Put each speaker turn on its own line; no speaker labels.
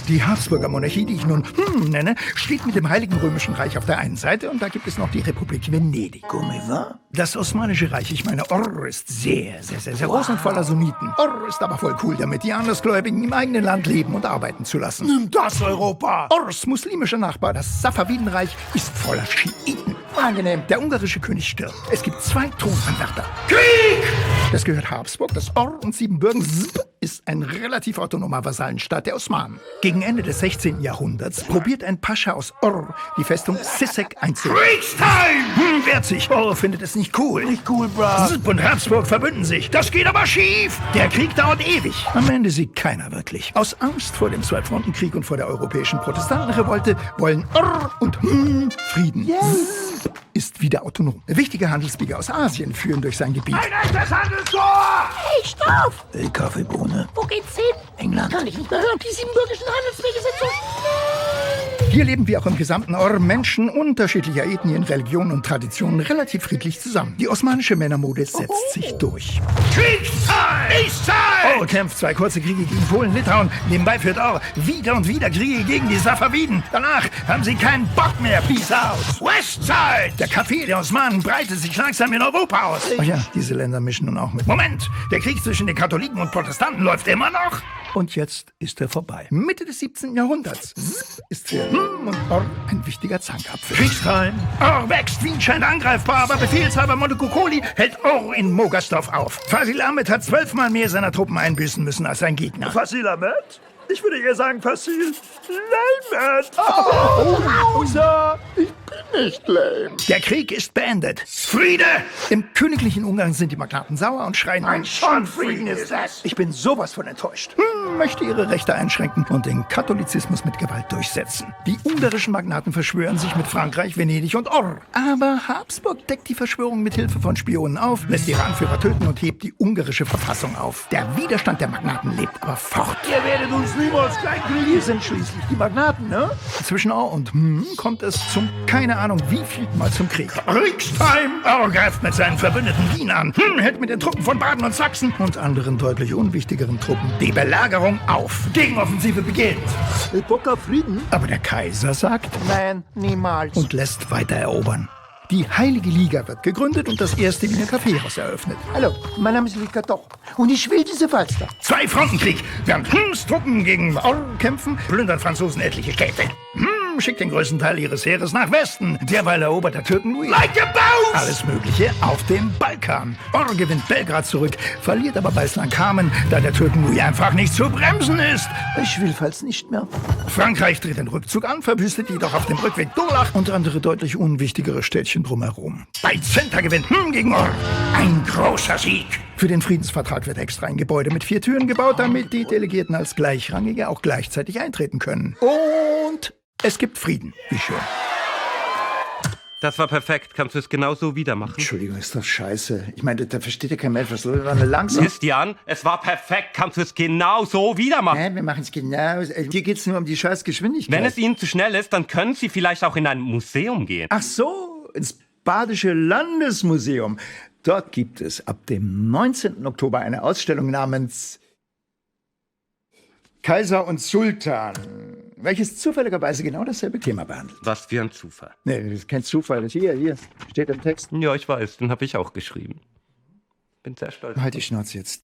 Die Habsburger Monarchie, die ich nun nenne, steht mit dem Heiligen Römischen Reich auf der einen Seite und da gibt es noch die Republik Venedig. Das Osmanische Reich, ich meine, ist sehr groß und voller Sunniten. Ist aber voll cool damit, die Andersgläubigen im eigenen Land leben und arbeiten zu lassen.
Nimm das, Europa!
Muslimischer Nachbar, das Safavidenreich, ist voller Schiiten. Angenehm, der ungarische König stirbt. Es gibt 2 Thronanwärter. Krieg! Das gehört Habsburg, das und Siebenbürgen ist ein relativ autonomer Vasallenstaat der Osmanen. Gegen Ende des 16. Jahrhunderts probiert ein Pascha aus die Festung Sissek einzunehmen.
Kriegstime!
Wehrt sich. Findet es nicht cool.
Nicht cool, bra.
Und Habsburg verbünden sich. Das geht aber schief. Der Krieg dauert ewig. Am Ende siegt keiner wirklich. Aus Angst vor dem Zweifrontenkrieg und vor der europäischen Protestantenrevolte wollen und Frieden.
Yes.
Ist wieder autonom. Wichtige Handelswege aus Asien führen durch sein Gebiet.
Ein echtes Handelstor!
Hey, Stoff!
Kaffeebohne.
Wo geht's hin?
England.
Kann ich nicht mehr hören. Die siebenbürgischen Handelswege sind so schnell.
Hier leben wie auch im gesamten Menschen unterschiedlicher Ethnien, Religionen und Traditionen relativ friedlich zusammen. Die osmanische Männermode setzt sich durch.
Kriegszeit! Eiszeit!
Kämpft 2 kurze Kriege gegen Polen, Litauen. Nebenbei führt wieder und wieder Kriege gegen die Safaviden. Danach haben sie keinen Bock mehr. Peace out.
Westzeit!
Der Kaffee der Osmanen breitet sich langsam in Europa aus. Ach ja, diese Länder mischen nun auch mit. Moment, der Krieg zwischen den Katholiken und Protestanten läuft immer noch. Und jetzt ist er vorbei. Mitte des 17. Jahrhunderts ist für und ein wichtiger Zankapfel.
Kriegstime!
Wächst, Wien scheint angreifbar, aber Befehlshaber Montecuccoli hält in Mogersdorf auf. Fasil Ahmed hat 12-mal mehr seiner Truppen einbüßen müssen als sein Gegner.
Fasil Ahmed? Ich würde eher sagen Fasil Ahmed.
Ich bin nicht lame. Der Krieg ist beendet.
Friede!
Im königlichen Ungarn sind die Magnaten sauer und schreien
Ein Schonfrieden ist das!
Ich bin sowas von enttäuscht. Möchte ihre Rechte einschränken und den Katholizismus mit Gewalt durchsetzen. Die ungarischen Magnaten verschwören sich mit Frankreich, Venedig und Aber Habsburg deckt die Verschwörung mit Hilfe von Spionen auf, lässt ihre Anführer töten und hebt die ungarische Verfassung auf. Der Widerstand der Magnaten lebt aber fort.
Ihr werdet uns niemals kleinkriegen.
Wir sind schließlich die Magnaten, ne? Zwischen und kommt es keine Ahnung wievielten Mal zum Krieg.
Kriegstime!
Greift mit seinen Verbündeten Wien an, hält mit den Truppen von Baden und Sachsen und anderen deutlich unwichtigeren Truppen die Belagerung auf. Gegenoffensive beginnt.
Bock auf Frieden?
Aber der Kaiser sagt
Nein, niemals.
und lässt weiter erobern. Die Heilige Liga wird gegründet und das erste Wiener Kaffeehaus eröffnet.
Hallo, mein Name ist Rika Doch und ich will diese Falster.
2 Frontenkrieg. Während Truppen gegen kämpfen, plündern Franzosen etliche Städte. Schickt den größten Teil ihres Heeres nach Westen. Derweil erobert der Türken Louis
Like a boat!
alles Mögliche auf dem Balkan. Gewinnt Belgrad zurück, verliert aber bei Slankamen, da der Türken Louis einfach nicht zu bremsen ist.
Ich will falls nicht mehr.
Frankreich dreht den Rückzug an, verwüstet jedoch auf dem Rückweg Durlach und andere deutlich unwichtigere Städtchen drumherum. Bei Center gewinnt gegen ein großer Sieg. Für den Friedensvertrag wird extra ein Gebäude mit 4 Türen gebaut, damit die Delegierten als Gleichrangige auch gleichzeitig eintreten können. Und es gibt Frieden. Wie schön.
Das war perfekt. Kannst du es genauso wieder machen?
Entschuldigung, ist das scheiße. Ich meine, da versteht ja kein Mensch, was soll eine langsam...
Christian, es war perfekt. Kannst du es genauso wieder machen?
Wir machen es genau. Hier geht es nur um die scheiß Geschwindigkeit.
Wenn es Ihnen zu schnell ist, dann können Sie vielleicht auch in ein Museum gehen.
Ach so, ins Badische Landesmuseum. Dort gibt es ab dem 19. Oktober eine Ausstellung namens Kaiser und Sultan, welches zufälligerweise genau dasselbe Thema behandelt.
Was für ein Zufall.
Nee, das ist kein Zufall. Das hier steht im Text.
Ja, ich weiß. Den habe ich auch geschrieben. Bin sehr stolz.
Halt die Schnauze jetzt.